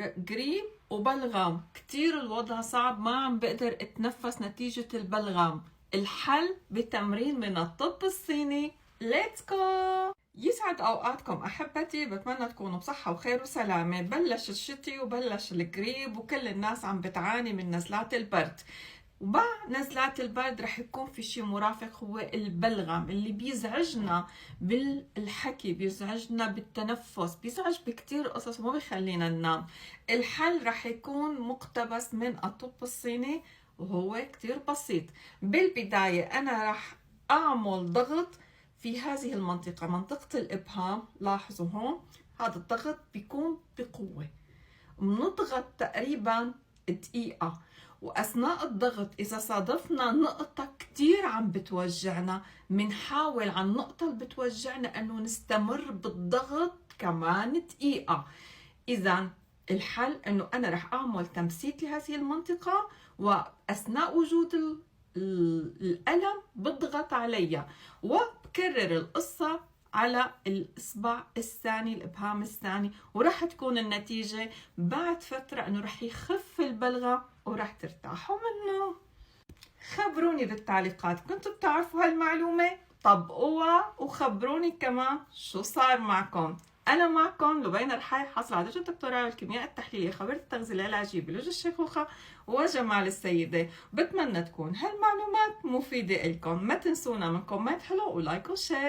قريب وبلغم، كتير الوضع صعب، ما عم بقدر اتنفس نتيجة البلغم. الحل بتمرين من الطب الصيني. ليتس جو. يسعد اوقاتكم احبتي، بتمنى تكونوا بصحة وخير وسلامة. بلش الشتي وبلش القريب وكل الناس عم بتعاني من نزلات البرد، ومع نزلات البرد رح يكون في شيء مرافق، هو البلغم اللي بيزعجنا بالحكي، بيزعجنا بالتنفس، بيزعج بكتير قصص وما بيخلينا ننام. الحل رح يكون مقتبس من الطب الصيني وهو كتير بسيط. بالبداية أنا رح أعمل ضغط في هذه المنطقة، منطقة الإبهام. لاحظوا هون هذا الضغط بيكون بقوة، بنضغط تقريبا دقيقة. وأثناء الضغط إذا صادفنا نقطة كتير عم بتوجعنا، منحاول على النقطة اللي بتوجعنا أنه نستمر بالضغط كمان دقيقة. إذا الحل أنه أنا رح أعمل تمسيك لهذه المنطقة، وأثناء وجود الألم بضغط عليها، وبكرر القصة على الإصبع الثاني، الإبهام الثاني، ورح تكون النتيجة بعد فترة أنه رح يخف البلغم ورح ترتاحوا منه. خبروني بالتعليقات كنتوا بتعرفوا هالمعلومة؟ طبقوها وخبروني كمان شو صار معكم. أنا معكم لبينة رحاي، حاصلة على درجة الدكتوراه بالكيمياء التحليلية، خبيرة التغذية العلاجية بلوجه الشيخوخة وجمال السيدة. بتمنى تكون هالمعلومات مفيدة لكم. ما تنسونا من كومنت حلو ولايك وشير.